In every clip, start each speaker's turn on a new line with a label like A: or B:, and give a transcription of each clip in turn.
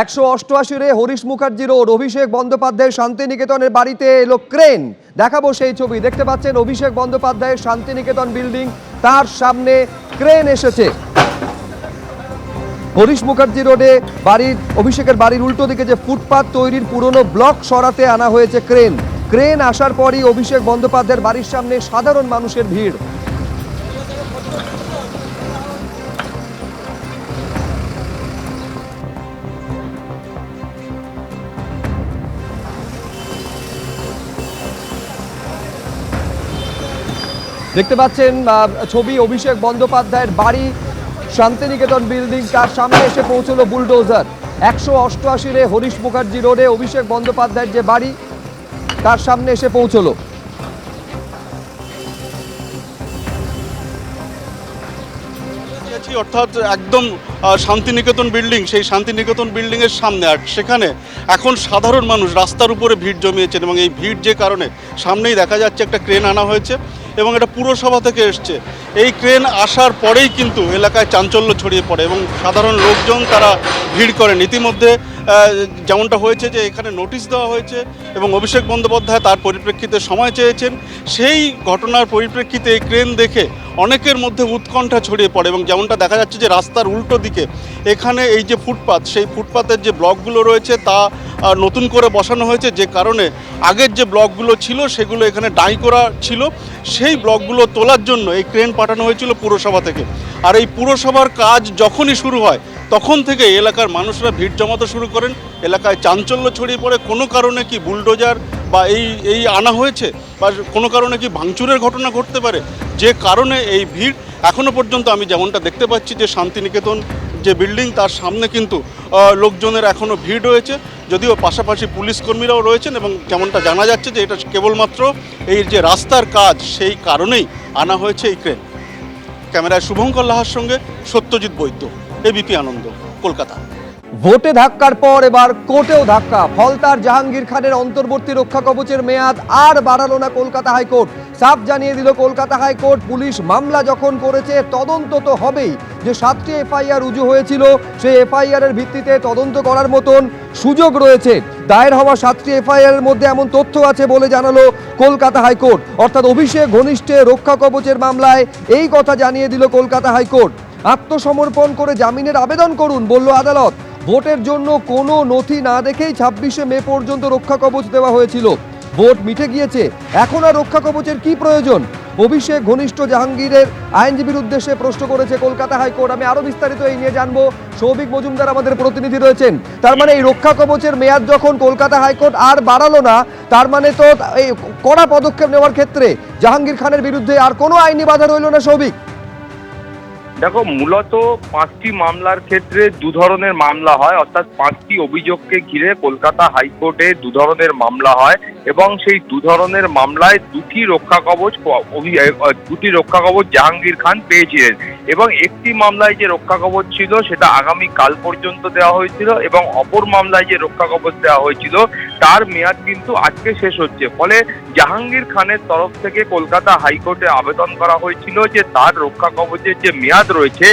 A: 188 Harish Mukherjee road অভিষেক বন্দ্যোপাধ্যায়ের শান্তিনিকেতনের বাড়িতে এলো ক্রেন। দেখাবো সেই ছবি। দেখতে পাচ্ছেন অভিষেক বন্দ্যোপাধ্যায়ের শান্তিনিকেতন বিল্ডিং, তার সামনে ক্রেন এসেছে। হরিশ মুখার্জি রোডে অভিষেকের বাড়ির উল্টো দিকে যে ফুটপাত তৈরির পুরনো ব্লক সরাতে আনা হয়েছে ক্রেন। ক্রেন আসার পরই অভিষেক বন্দ্যোপাধ্যায়ের বাড়ির সামনে সাধারণ মানুষের ভিড়। দেখতে পাচ্ছেন ছবি, অভিষেক বন্দ্যোপাধ্যায়ের বাড়ি শান্তিনিকেতন বিল্ডিং, তার সামনে এসে পৌঁছলো বুলডোজার। 188 হরিশ মুখার্জি রোডে অভিষেক বন্দ্যোপাধ্যায়ের যে বাড়ি, তার সামনে এসে পৌঁছলো।
B: অর্থাৎ একদম শান্তিনিকেতন বিল্ডিং, সেই শান্তিনিকেতন বিল্ডিংয়ের সামনে, আর সেখানে এখন সাধারণ মানুষ রাস্তার উপরে ভিড় জমিয়েছেন এবং এই ভিড় যে কারণে সামনেই দেখা যাচ্ছে একটা ক্রেন আনা হয়েছে এবং এটা পুরসভা থেকে এসছে। এই ক্রেন আসার পরেই কিন্তু এলাকায় চাঞ্চল্য ছড়িয়ে পড়ে এবং সাধারণ লোকজন তারা ভিড় করেন। ইতিমধ্যে যেমনটা হয়েছে যে এখানে নোটিশ দেওয়া হয়েছে এবং অভিষেক বন্দ্যোপাধ্যায় তার পরিপ্রেক্ষিতে সময় চেয়েছেন। সেই ঘটনার পরিপ্রেক্ষিতে এই ক্রেন দেখে অনেকের মধ্যে উৎকণ্ঠা ছড়িয়ে পড়ে এবং যেমনটা দেখা যাচ্ছে যে রাস্তার উল্টো দিকে এখানে এই যে ফুটপাত, সেই ফুটপাতের যে ব্লকগুলো রয়েছে তা নতুন করে বসানো হয়েছে, যে কারণে আগের যে ব্লকগুলো ছিল সেগুলো এখানে ডাই করা ছিল। সেই ব্লকগুলো তোলার জন্য এই ক্রেন পাঠানো হয়েছিল পুরসভা থেকে। আর এই পুরসভার কাজ যখনই শুরু হয় তখন থেকে এলাকার মানুষরা ভিড় জমাতে শুরু করেন, এলাকায় চাঞ্চল্য ছড়িয়ে পড়ে। কোনো কারণে কি বুলডোজার বা এই আনা হয়েছে বা কোনো কারণে কি ভাঙচুরের ঘটনা ঘটতে পারে, যে কারণে এই ভিড়। এখনও পর্যন্ত আমি যেমনটা দেখতে পাচ্ছি যে শান্তিনিকেতন যে বিল্ডিং, তার সামনে কিন্তু লোকজনের এখনও ভিড় রয়েছে, যদিও পাশাপাশি পুলিশ কর্মীরাও রয়েছেন এবং যেমনটা জানা যাচ্ছে যে এটা কেবলমাত্র এই যে রাস্তার কাজ, সেই কারণেই আনা হয়েছে এই ক্রেন। ক্যামেরায় শুভঙ্কর লাহার সঙ্গে সত্যজিৎ বৈদ্য, এবিপি আনন্দ, কলকাতা।
A: ভোটে ধাক্কার পর এবার কোর্টেও ধাক্কা। ফলতার জাহাঙ্গীর খানের অন্তর্বর্তী রক্ষা কবচের মেয়াদ আর বাড়ালো না কলকাতা হাইকোর্ট। সাফ জানিয়ে দিল কলকাতা হাইকোর্ট, পুলিশ মামলা যখন করেছে তদন্ত তো হবেই। যে 7টি এফআইআর রুজু হয়েছিল সেই এফআইআর এর ভিত্তিতে তদন্ত করার মতন সুযোগ রয়েছে। দায়ের হওয়া 7টি এফআইআর এর মধ্যে এমন তথ্য আছে বলে জানালো কলকাতা হাইকোর্ট। অর্থাৎ অভিষেক ঘনিষ্ঠে রক্ষা কবচের মামলায় এই কথা জানিয়ে দিল কলকাতা হাইকোর্ট। আত্মসমর্পণ করে জামিনের আবেদন করুন বলল আদালত। ভোটের জন্য কোনো নথি না দেখেই 26শে মে পর্যন্ত রক্ষা কবচ দেওয়া হয়েছিল। ভোট মিটে গিয়েছে, এখন আর রক্ষা কবচের কি প্রয়োজন? অভিষেক ঘনিষ্ঠ জাহাঙ্গীরের আইনজীবীর উদ্দেশ্যে প্রশ্ন করেছে কলকাতা হাইকোর্ট। আমি আরো বিস্তারিত এই নিয়ে জানবো, সৌভিক মজুমদার আমাদের প্রতিনিধি রয়েছেন। তার মানে এই রক্ষা কবচের মেয়াদ যখন কলকাতা হাইকোর্ট আর বাড়ালো না, তার মানে তো এই কড়া পদক্ষেপ নেওয়ার ক্ষেত্রে জাহাঙ্গীর খানের বিরুদ্ধে আর কোনো আইনি বাধা রইল না। সৌভিক,
C: দেখো, মূলত 5টি মামলার ক্ষেত্রে দু ধরনের মামলা হয়, অর্থাৎ 5টি অভিযোগকে ঘিরে কলকাতা হাইকোর্টে দু ধরনের মামলা হয় এবং সেই দু ধরনের মামলায় দুটি রক্ষা কবচ জাহাঙ্গীর খান পেয়েছিলেন এবং একটি মামলায় যে রক্ষা কবচ ছিল সেটা আগামী কাল পর্যন্ত দেওয়া হয়েছিল এবং অপর মামলায় যে রক্ষা কবচ দেওয়া হয়েছিল তার মেয়াদ কিন্তু আজকে শেষ হচ্ছে। ফলে জাহাঙ্গীর খানের তরফ থেকে কলকাতা হাইকোর্টে আবেদন করা হয়েছিল যে তার রক্ষা কবচের যে মেয়াদ রয়েছে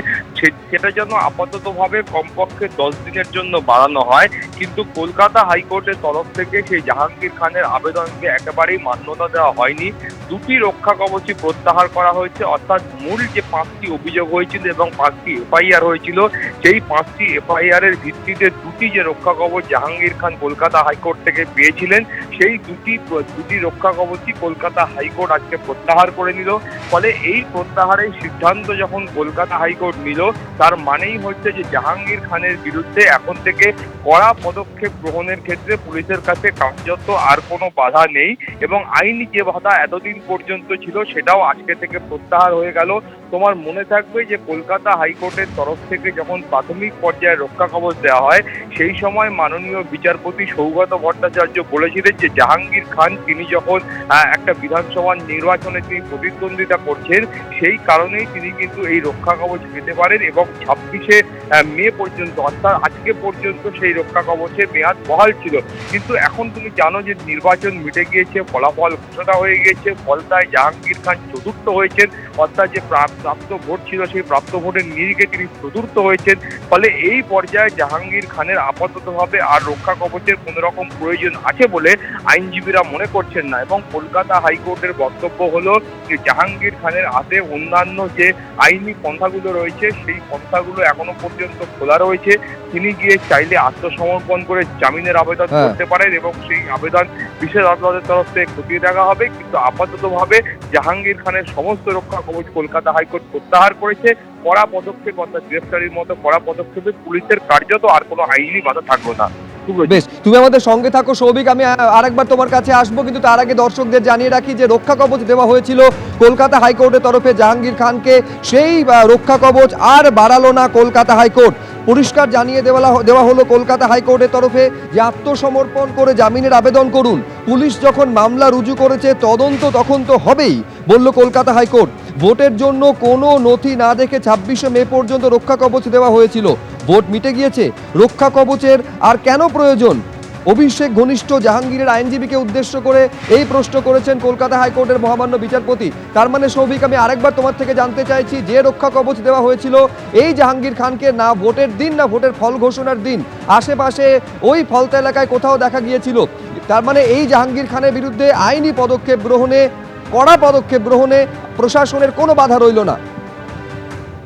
C: সেটা যেন আপাততভাবে কমপক্ষে 10 দিনের জন্য বাড়ানো হয়। কিন্তু কলকাতা হাইকোর্টের তরফ থেকে সেই জাহাঙ্গীর খানের আবেদনকে একেবারেই মান্যতা দেওয়া হয়নি। দুটি রক্ষা কবচই প্রত্যাহার করা হয়েছে, অর্থাৎ মূল যে 5টি অভিযোগ হয়েছিল এবং 5টি এফআইআর হয়েছিল সেই 5টি এফআইআর এর ভিত্তিতে দুটি যে রক্ষা কবচ জাহাঙ্গীর খান কলকাতা হাইকোর্ট থেকে পেয়েছিলেন সেই দুটি রক্ষা কবচই কলকাতা হাইকোর্ট আজকে প্রত্যাহার করে নিল। ফলে এই প্রত্যাহারের সিদ্ধান্ত যখন কলকাতা হাইকোর্ট নিল, তার মানেই হচ্ছে যে জাহাঙ্গীর খানের বিরুদ্ধে এখন থেকে কড়া পদক্ষেপ গ্রহণের ক্ষেত্রে পুলিশের কাছে কার্যত আর কোনো বাধা নেই এবং আইনি যে বাধা এতদিন পর্যন্ত ছিল সেটাও আজকে থেকে প্রত্যাহার হয়ে গেল। তোমার মনে থাকবে যে কলকাতা হাইকোর্টের তরফ থেকে যখন প্রাথমিক পর্যায়ে রক্ষা কবচ দেওয়া হয় সেই সময় মাননীয় বিচারপতি সৌগত ভট্টাচার্য বলেছিলেন যে জাহাঙ্গীর খান তিনি যখন একটা বিধানসভা নির্বাচনে তিনি প্রতিদ্বন্দ্বিতা করছেন সেই কারণেই তিনি কিন্তু এই রক্ষা কবচ পেতে পারেন। করেছিলেন এবং 26শে মে পর্যন্ত অর্থাৎ আজকে পর্যন্ত সেই রক্ষা কবচের মেয়াদ বহাল ছিল। কিন্তু এখন তুমি জানো যে নির্বাচন মিটে গিয়েছে, ফলাফল ঘোষণা হয়ে গিয়েছে, ফলতায় জাহাঙ্গীর খান চতুর্থ হয়েছেন, অর্থাৎ যে প্রাপ্ত ভোট ছিল সেই প্রাপ্ত ভোটের নিরিখে তিনি চতুর্থ হয়েছেন। ফলে এই পর্যায়ে জাহাঙ্গীর খানের আপাততভাবে আর রক্ষা কবচের কোনো রকম প্রয়োজন আছে বলে আইনজীবীরা মনে করছেন না। এবং কলকাতা হাইকোর্টের বক্তব্য হলো যে জাহাঙ্গীর খানের হাতে অন্যান্য যে আইনি পন্থাগুলো রয়েছে সেই পন্থাগুলো এখনো পর্যন্ত খোলা রয়েছে। তিনি গিয়ে চাইলে আত্মসমর্পণ করে জামিনের আবেদন করতে পারেন এবং সেই আবেদন বিশেষ আদালতের তরফ থেকে খতিয়ে দেখা হবে। কিন্তু আপাততভাবে জাহাঙ্গীর খানের সমস্ত রক্ষা কবচ কলকাতা হাইকোর্ট প্রত্যাহার করেছে। কড়া পদক্ষেপ অর্থাৎ গ্রেফতারির মতো কড়া পদক্ষেপে পুলিশের কার্যত আর কোনো আইনি বাধা থাকবে না।
A: বেশ, তুমি আমাদের সঙ্গে থাকো সৌভিক, আমি আরেকবার তোমার কাছে আসবো, কিন্তু তার আগে দর্শকদের জানিয়ে রাখি যে রক্ষা কবচ দেওয়া হয়েছিল কলকাতা হাইকোর্টের তরফে জাহাঙ্গীর খানকে, সেই রক্ষা কবচ আর বাড়ালো না কলকাতা হাইকোর্ট। পরিষ্কার জানিয়ে দেওয়া হলো কলকাতা হাইকোর্টের তরফে যে আত্মসমর্পণ করে জামিনের আবেদন করুন। পুলিশ যখন মামলা রুজু করেছে তদন্ত তখন তো হবেই, বলল কলকাতা হাইকোর্ট। ভোটের জন্য কোনো নথি না দেখে 26শে মে পর্যন্ত রক্ষা কবচ দেওয়া হয়েছিল। ভোট মিটে গিয়েছে, রক্ষা কবচের আর কেন প্রয়োজন? অভিষেক ঘনিষ্ঠ জাহাঙ্গীরের আইনজীবীকে উদ্দেশ্য করে এই প্রশ্ন করেছেন কলকাতা হাইকোর্টের মহামান্য বিচারপতি। তার মানে সৌভিক, আমি আরেকবার তোমার থেকে জানতে চাইছি, যে রক্ষা কবচ দেওয়া হয়েছিল এই জাহাঙ্গীর খানকে না ভোটের দিন না ভোটের ফল ঘোষণার দিন আশেপাশে ওই ফলতা এলাকায় কোথাও দেখা গিয়েছিল, তার মানে এই জাহাঙ্গীর খানের বিরুদ্ধে আইনি পদক্ষেপ গ্রহণে, কড়া পদক্ষেপ গ্রহণে প্রশাসনের কোনো বাধা রইল না।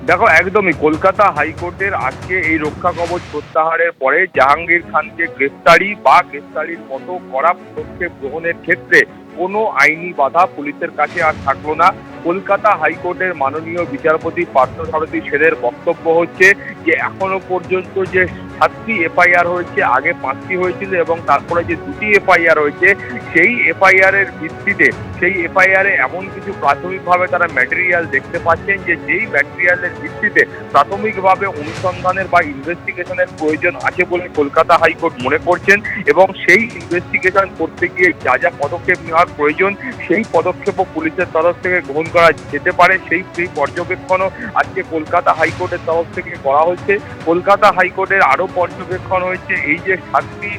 C: দেখো, একদমই কলকাতা হাইকোর্টের আজকে এই রক্ষা কবচ প্রত্যাহারের পরে জাহাঙ্গীর খানকে গ্রেফতারির মতো কড়া পদক্ষেপ গ্রহণের ক্ষেত্রে কোনো আইনি বাধা পুলিশের কাছে আর থাকলো না। কলকাতা হাইকোর্টের মাননীয় বিচারপতি পার্থসারথী সেনের বক্তব্য হচ্ছে যে এখনো পর্যন্ত যে 7টি এফআইআর হয়েছে, আগে 5টি হয়েছিল এবং তারপরে যে 2টি এফআইআর হয়েছে, সেই এফআইআর এর ভিত্তিতে সেই এফআইআর এ এমন কিছু প্রাথমিকভাবে তারা ম্যাটেরিয়াল দেখতে পাচ্ছেন যে যেই ম্যাটেরিয়ালের ভিত্তিতে প্রাথমিকভাবে অনুসন্ধানের বা ইনভেস্টিগেশনের প্রয়োজন আছে বলে কলকাতা হাইকোর্ট মনে করছেন এবং সেই ইনভেস্টিগেশন করতে গিয়ে যা যা পদক্ষেপ নেওয়ার প্রয়োজন সেই পদক্ষেপও পুলিশের তরফ থেকে গ্রহণ করা যেতে পারে। সেই পর্যবেক্ষণও আজকে কলকাতা হাইকোর্টের তরফ থেকে করা হচ্ছে। কলকাতা হাইকোর্টের আরো পর্যবেক্ষণ হয়েছে, এই যে 7টি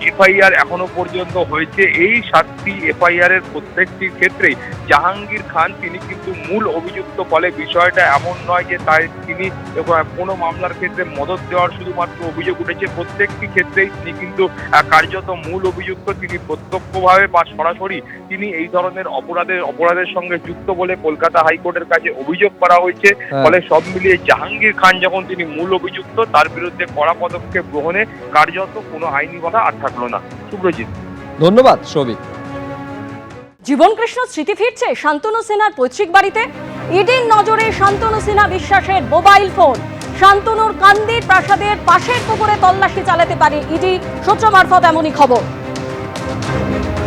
C: এফআইআর এখনো পর্যন্ত হয়েছে, এই 7টি এফআইআর এর প্রত্যেকটির ক্ষেত্রেই জাহাঙ্গীর খান তিনি কিন্তু মূল অভিযুক্ত। ফলে বিষয়টা এমন নয় যে তিনি কোনো মামলার ক্ষেত্রে মদত দেওয়ার শুধুমাত্র অভিযোগ উঠেছে, প্রত্যেকটি ক্ষেত্রেই তিনি কিন্তু কার্যত মূল অভিযুক্ত। তিনি প্রত্যক্ষভাবে বা সরাসরি তিনি এই ধরনের অপরাধের সঙ্গে যুক্ত বলে কলকাতা হাইকোর্টের কাছে অভিযোগ করা হয়েছে। ফলে সব মিলিয়ে জাহাঙ্গীর খান যখন তিনি মূল অভিযুক্ত, তার বিরুদ্ধে কড়া পদক্ষেপ গ্রহণে কার্যত কোনো আইনি বাধা আর থাকলো না। সুব্রজিৎ,
A: ধন্যবাদ সৌভিক।
D: জীবনকৃষ্ণ স্মৃতি ফিরছে শান্তনু সিনহার পৈতৃক বাড়িতে। ইডির নজরে শান্তনু সিনহা বিশ্বাসের মোবাইল ফোন। শান্তনুর কান্দির প্রাসাদের পাশের পুকুরে তল্লাশি চালাতে পারে ইডি, সূত্র মারফত এমনই খবর।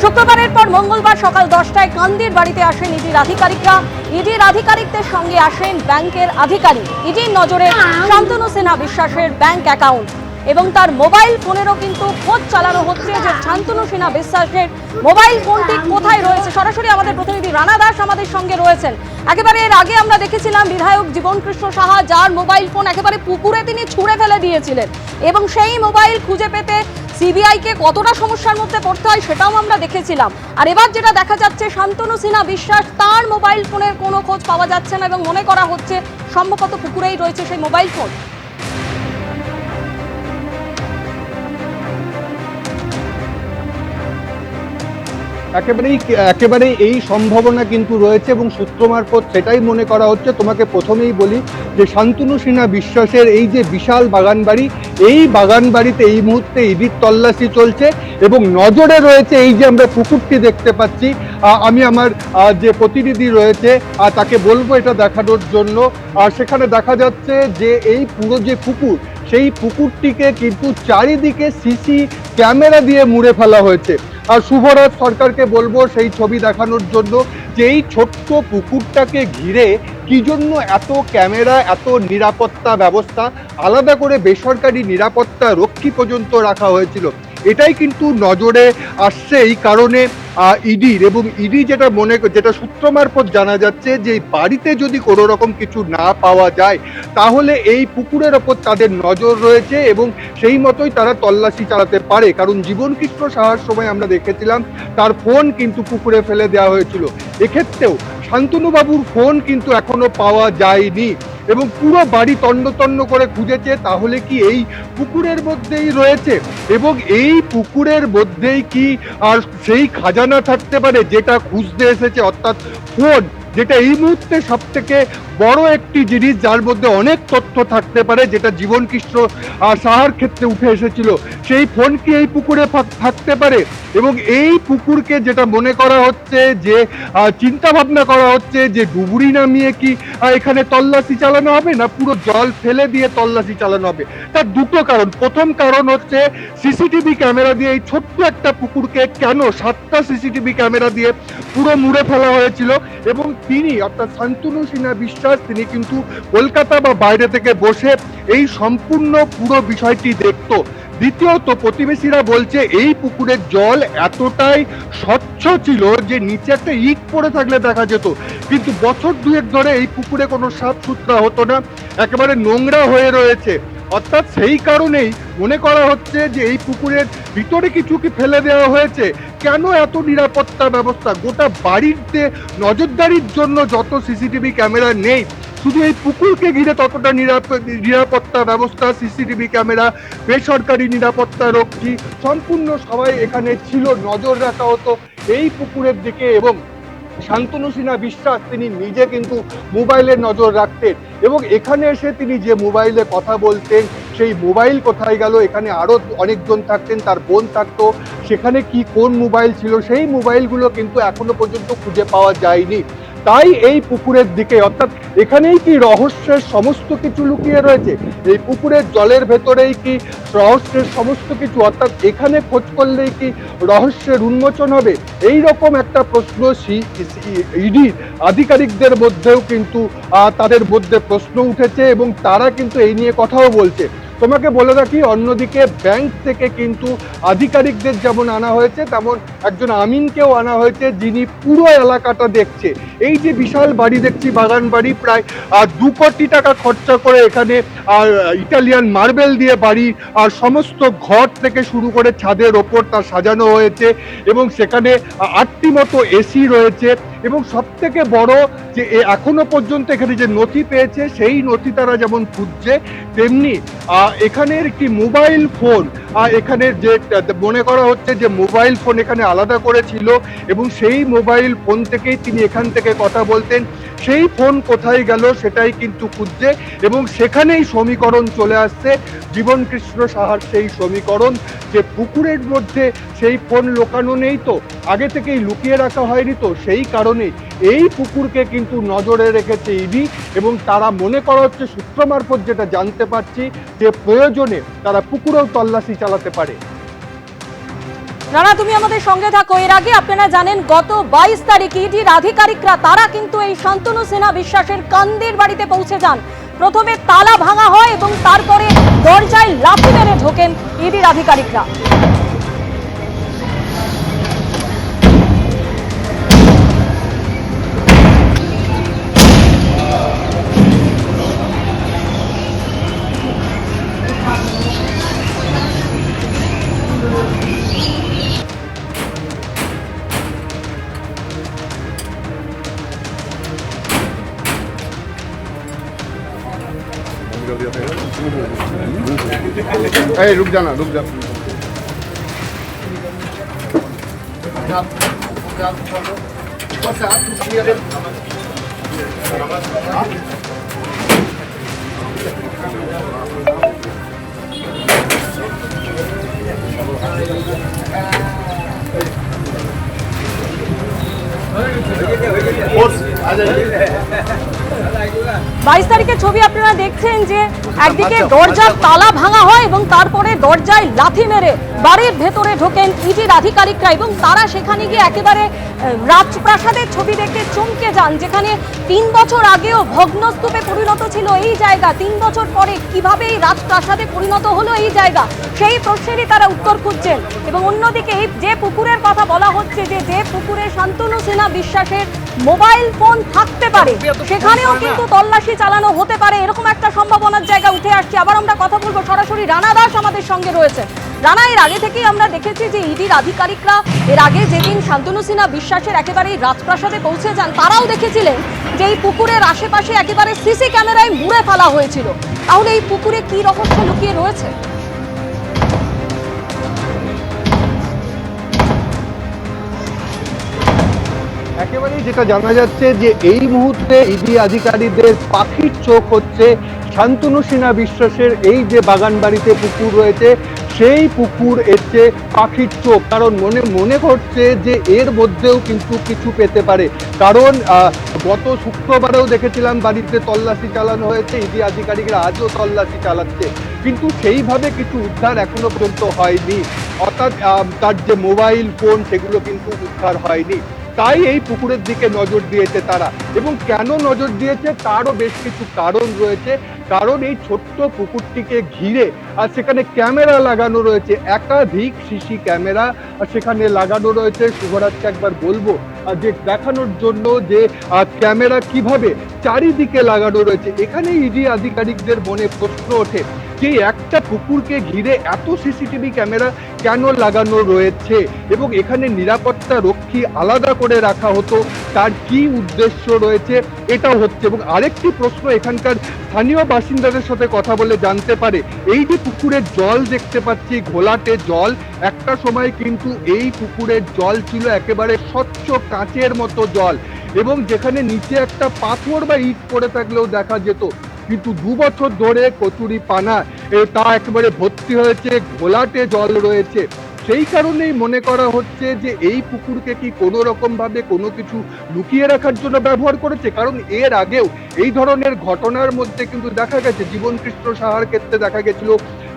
D: শুক্রবারের পর মঙ্গলবার সকাল 10টায় কান্দির বাড়িতে আসেন ইডির আধিকারিকরা। ইডির আধিকারিকদের সঙ্গে আসেন ব্যাংকের আধিকারিক। ইডির নজরে শান্তনু সিনহা বিশ্বাসের ব্যাংক অ্যাকাউন্ট এবং তার মোবাইল ফোনেরও কিন্তু খোঁজ চালানো হচ্ছে যে শান্তনু সিনহা বিশ্বাসের মোবাইল ফোনটি কোথায় রয়েছে। সরাসরি আমাদের প্রতিনিধি রানা দাস আমাদের সঙ্গে রয়েছেন। একেবারে এর আগে আমরা দেখেছিলাম বিধায়ক জীবনকৃষ্ণ সাহা যার মোবাইল ফোন একেবারে পুকুরে তিনি ছুঁড়ে ফেলে দিয়েছিলেন এবং সেই মোবাইল খুঁজে পেতে সিবিআইকে কতটা সমস্যার মধ্যে পড়তে হয় সেটাও আমরা দেখেছিলাম। আর এবার যেটা দেখা যাচ্ছে, শান্তনু সিনহা বিশ্বাস তার মোবাইল ফোনের কোনো খোঁজ পাওয়া যাচ্ছে না এবং মনে করা হচ্ছে সম্ভবত পুকুরেই রয়েছে সেই মোবাইল ফোন।
E: একেবারেই এই সম্ভাবনা কিন্তু রয়েছে এবং সূত্র মারফত সেটাই মনে করা হচ্ছে। তোমাকে প্রথমেই বলি যে শান্তনু সিনহা বিশ্বাসের এই যে বিশাল বাগানবাড়ি, এই বাগানবাড়িতে এই মুহূর্তে ইডির তল্লাশি চলছে এবং নজরে রয়েছে এই যে আমরা পুকুরটি দেখতে পাচ্ছি। আমি আমার যে প্রতিনিধি রয়েছে তাকে বলবো এটা দেখানোর জন্য। সেখানে দেখা যাচ্ছে যে এই পুরো যে পুকুর, সেই পুকুরটিকে কিন্তু চারিদিকে সিসি ক্যামেরা দিয়ে মুড়ে ফেলা হয়েছে। আর শুভরাজ সরকারকে বলবো সেই ছবি দেখানোর জন্য যে এই ছোট্ট পুকুরটাকে ঘিরে কি জন্য এত ক্যামেরা, এত নিরাপত্তা ব্যবস্থা, আলাদা করে বেসরকারি নিরাপত্তা রক্ষী পর্যন্ত রাখা হয়েছিল। এটাই কিন্তু নজরে আসছে। এই কারণে ইডির এবং ইডি যেটা সূত্র মারফত জানা যাচ্ছে যে এই বাড়িতে যদি কোনো রকম কিছু না পাওয়া যায় তাহলে এই পুকুরের ওপর তাদের নজর রয়েছে এবং সেই মতোই তারা তল্লাশি চালাতে পারে। কারণ জীবনকৃষ্ণ সাহার সময় আমরা দেখেছিলাম তার ফোন কিন্তু পুকুরে ফেলে দেওয়া হয়েছিল। এক্ষেত্রেও শান্তনুবাবুর ফোন কিন্তু এখনো পাওয়া যায়নি এবং পুরো বাড়ি তন্ন তন্ন করে খুঁজেছে। তাহলে কি এই পুকুরের মধ্যেই রয়েছে এবং এই পুকুরের মধ্যেই কি আর সেই খাজানা থাকতে পারে যেটা খুঁজতে এসেছে, অর্থাৎ ফোন, যেটা এই মুহূর্তে সব থেকে বড় একটি জিনিস যার মধ্যে অনেক তথ্য থাকতে পারে, যেটা জীবনকৃষ্ণ সাহার ক্ষেত্রে উঠে এসেছিল। সেই ফোন কি এই পুকুরে থাকতে পারে এবং এই পুকুরকে যেটা মনে করা হচ্ছে যে চিন্তা ভাবনা করা হচ্ছে যে ডুবুরি নামিয়ে কি এখানে তল্লাশি চালানো হবে না পুরো জল ফেলে দিয়ে তল্লাশি চালানো হবে। তার দুটো কারণ। প্রথম কারণ হচ্ছে সিসিটিভি ক্যামেরা দিয়ে এই ছোট্ট একটা পুকুরকে কেন 7টা সিসিটিভি ক্যামেরা দিয়ে পুরো মুড়ে ফেলা হয়েছিল এবং তিনি অর্থাৎ শান্তনু সিনহা বিশ্বাস তিনি কিন্তু কলকাতা বা বাইরে থেকে বসে এই সম্পূর্ণ পুরো বিষয়টি দেখতো। দ্বিতীয়ত প্রতিবেশীরা বলছে এই পুকুরের জল এতটাই স্বচ্ছ ছিল যে নিচে একটা ইট পড়ে থাকলে দেখা যেত, কিন্তু বছর দুয়েক ধরে এই পুকুরে কোনো সাফ সুতরা হতো না, একেবারে নোংরা হয়ে রয়েছে। অর্থাৎ সেই কারণেই মনে করা হচ্ছে যে এই পুকুরের ভিতরে কিছু কি ফেলে দেওয়া হয়েছে। কেন এত নিরাপত্তা ব্যবস্থা? গোটা বাড়িতে নজরদারির জন্য যত সিসিটিভি ক্যামেরা নেই, শুধু এই পুকুরকে ঘিরে ততটা নিরাপত্তা ব্যবস্থা, সিসিটিভি ক্যামেরা, বেসরকারি নিরাপত্তা রক্ষী, সম্পূর্ণ সবাই এখানে ছিল, নজর রাখা হতো এই পুকুরের দিকে। এবং শান্তনু সিনহা বিশ্বাস তিনি নিজে কিন্তু মোবাইলে নজর রাখতেন এবং এখানে এসে তিনি যে মোবাইলে কথা বলতেন সেই মোবাইল কোথায় গেল, এখানে আরো অনেকজন থাকতেন, তার বোন থাকতো, সেখানে কি কোন মোবাইল ছিল সেই মোবাইলগুলো কিন্তু এখনো পর্যন্ত খুঁজে পাওয়া যায়নি। তাই এই পুকুরের দিকে, অর্থাৎ এখানেই কি রহস্যের সমস্ত কিছু লুকিয়ে রয়েছে? এই পুকুরের জলের ভেতরেই কি রহস্যের সমস্ত কিছু, অর্থাৎ এখানে খোঁজ করলেই কি রহস্যের উন্মোচন হবে? এই রকম একটা প্রশ্ন ইডি আধিকারিকদের মধ্যেও কিন্তু তাদের মধ্যে প্রশ্ন উঠেছে এবং তারা কিন্তু এই নিয়ে কথাও বলছে। তোমাকে বলে রাখি, অন্যদিকে ব্যাংক থেকে কিন্তু আধিকারিকদের যেমন আনা হয়েছে তেমন একজন আমিনকেও আনা হয়েছে, যিনি পুরো এলাকাটা দেখছে। এই যে বিশাল বাড়ি দেখছি, বাগান বাড়ি, প্রায় 2 কোটি টাকা খরচা করে এখানে ইটালিয়ান মার্বেল দিয়ে বাড়ি আর সমস্ত ঘর থেকে শুরু করে ছাদের ওপর তা সাজানো হয়েছে এবং সেখানে 8টি মতো এসি রয়েছে এবং সব থেকে বড় যে এখনো পর্যন্ত এখানে যে নথি পেয়েছে সেই নথি তারা যেমন খুঁজছে, তেমনি এখানের একটি মোবাইল ফোন, এখানে যে মনে করা হচ্ছে যে মোবাইল ফোন এখানে আলাদা করেছিল এবং সেই মোবাইল ফোন থেকেই তিনি এখান থেকে কথা বলতেন। সেই ফোন কোথায় গেল সেটাই কিন্তু খুঁজছে এবং সেখানেই সমীকরণ চলে আসছে জীবনকৃষ্ণ সাহার, সেই সমীকরণ যে পুকুরের মধ্যে সেই ফোন লুকানো নেই তো, আগে থেকেই লুকিয়ে রাখা হয়নি তো, সেই কারণে এই পুকুরকে কিন্তু নজরে রেখেছে ইডি এবং তারা মনে করা হচ্ছে, সূত্র মারফত যেটা জানতে পারছি, যে প্রয়োজনে তারা পুকুরেও তল্লাশি চালাতে পারে।
D: রানা, তুমি আমাদের সঙ্গে থাকো। এর আগে আপনারা জানেন গত 22 তারিখ ইডির আধিকারিকরা তারা কিন্তু এই শান্তনু সিনহা বিশ্বাসের কান্দির বাড়িতে পৌঁছে যান। প্রথমে তালা ভাঙা হয় এবং তারপরে দরজায় লাথি মেরে ঢোকেন ইডির আধিকারিকরা।
E: रुक जाना, रुक जा।
D: বাইশ তারিখের ছবি আপনারা দেখছেন যে একদিকে দরজার তালা ভাঙা হয় এবং তারপরে দরজায় লাথি মেরে বাড়ির ভেতরে ঢোকেন ইডির আধিকারিকরা এবং তারা সেখানে গিয়ে একেবারে রাজপ্রাসাদের ছবি দেখে চমকে যান, যেখানে 3 বছর আগেও ভগ্নস্তূপে পরিণত ছিল এই জায়গা। 3 বছর পরে কিভাবে এই রাজপ্রাসাদে পরিণত হলো এই জায়গা, সেই প্রশ্নেরই তারা উত্তর খুঁজছেন। এবং অন্যদিকে যে পুকুরের কথা বলা হচ্ছে, যে পুকুরে শান্তনু সিনহা বিশ্বাসের মোবাইল ফোন থাকতে পারে, সেখানেও কিন্তু তল্লাশি চালানো হতে পারে, এরকম একটা সম্ভাবনার জায়গা উঠে আসছে। আবার আমরা কথা বলবো, সরাসরি রানা দাস আমাদের সঙ্গে রয়েছে। রানা, এর আগে থেকেই আমরা দেখেছি যে ইডির আধিকারিকরা এর আগে যেদিন শান্তনু সিনহা বিশ্বাসের একেবারেই রাজপ্রাসাদে পৌঁছে যান, তারাও দেখেছিলেন যে এই পুকুরের আশেপাশে একেবারে সিসি ক্যামেরায় মুড়ে ফেলা হয়েছিল। তাহলে এই পুকুরে কি রহস্য লুকিয়ে রয়েছে?
E: একেবারেই যেটা জানা যাচ্ছে যে এই মুহূর্তে ইডি আধিকারিকদের পাখির চোখ হচ্ছে শান্তনু সিনহা বিশ্বাসের এই যে বাগান বাড়িতে পুকুর রয়েছে, সেই পুকুর এসছে পাখির চোখ। কারণ মনে করছে যে এর মধ্যেও কিন্তু কিছু পেতে পারে। কারণ গত শুক্রবারেও দেখেছিলাম বাড়িতে তল্লাশি চালানো হয়েছে, ইডি আধিকারিকরা আজও তল্লাশি চালাচ্ছে, কিন্তু সেইভাবে কিছু উদ্ধার এখনো পর্যন্ত হয়নি। অর্থাৎ তার যে মোবাইল ফোন সেগুলো কিন্তু উদ্ধার হয়নি। তাই এই পুকুরের দিকে নজর দিয়েছে তারা। এবং কেন নজর দিয়েছে তারও বেশ কিছু কারণ রয়েছে। কারণ এই ছোট্ট পুকুরটিকে ঘিরে আর সেখানে ক্যামেরা লাগানো রয়েছে, একাধিক সিসি ক্যামেরা সেখানে লাগানো রয়েছে। শুভরাজকে একবার বলবো যে দেখানোর জন্য যে ক্যামেরা কিভাবে চারিদিকে লাগানো রয়েছে। এখানে ইডি আধিকারিকদের মনে প্রশ্ন ওঠে যে একটা পুকুরকে ঘিরে এত সিসিটিভি ক্যামেরা কেন লাগানো রয়েছে এবং এখানে নিরাপত্তা রক্ষী আলাদা করে রাখা হতো, তার কি উদ্দেশ্য রয়েছে, এটাও হচ্ছে। এবং আরেকটি প্রশ্ন এখানকার স্থানীয় বাসিন্দাদের সাথে কথা বলে জানতে পারে, এই যে পুকুরের জল দেখতে পাচ্ছি ঘোলাটে জল, একটা সময় কিন্তু এই পুকুরের জল ছিল একেবারে স্বচ্ছ কাঁচের মতো জল এবং যেখানে নিচে একটা পাথর বা ইট পড়ে থাকলেও দেখা যেত। কিন্তু 2 বছর ধরে কচুরি পানা তা একেবারে ভর্তি হয়েছে, ঘোলাটে জল রয়েছে। সেই কারণেই মনে করা হচ্ছে যে এই পুকুরকে কি কোনো রকম ভাবে কোনো কিছু লুকিয়ে রাখার জন্য ব্যবহার করেছে। কারণ এর আগেও এই ধরনের ঘটনার মধ্যে কিন্তু দেখা গেছে, জীবন কৃষ্ণ সাহার ক্ষেত্রে দেখা গেছিল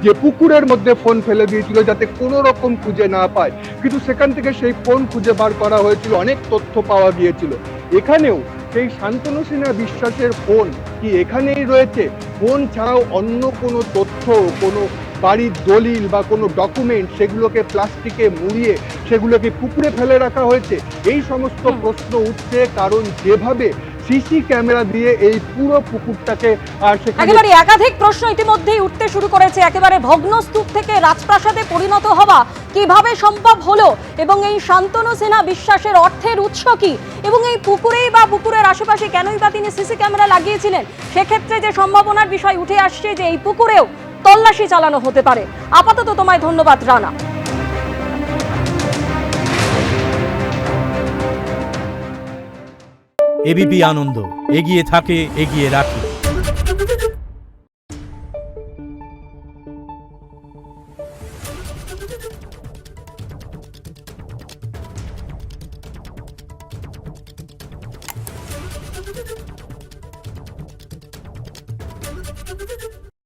E: যে পুকুরের মধ্যে ফোন ফেলে দিয়েছিল যাতে কোনো রকম খুঁজে না পায়, কিন্তু সেখান থেকে সেই ফোন খুঁজে বার করা হয়েছিল, অনেক তথ্য পাওয়া গিয়েছিল। এখানেও সেই শান্তনু সিনহা বিশ্বাসের ফোন কি এখানেই রয়েছে? ফোন ছাড়াও অন্য কোনো তথ্য, কোনো বাড়ির দলিল বা কোনো ডকুমেন্ট, সেগুলোকে প্লাস্টিকে মুড়িয়ে সেগুলোকে পুকুরে ফেলে রাখা হয়েছে? এই সমস্ত প্রশ্ন উঠছে কারণ যেভাবে সিসি ক্যামেরা দিয়ে এই পুরো পুকুরটাকে আর সেখানে
D: একেবারে একাধিক প্রশ্ন ইতিমধ্যেই উঠতে শুরু করেছে। একেবারে ভগ্নস্তূপ থেকে রাজপ্রাসাদে পরিণত হওয়া কিভাবে সম্ভব হলো এবং এই শান্তনু সিনহা বিশ্বাসের অর্থের উৎস কি এবং এই পুকুরেই বা পুকুরের আশেপাশে কেনই বা তিনি সিসি ক্যামেরা লাগিয়েছিলেন, সেক্ষেত্রে যে সম্ভাবনার বিষয় উঠে আসছে যে এই পুকুরেও তল্লাশি চালানো হতে পারে। আপাতত তোমায় ধন্যবাদ রানা।
F: এবিপি আনন্দ, এগিয়ে থাকে, এগিয়ে রাখে।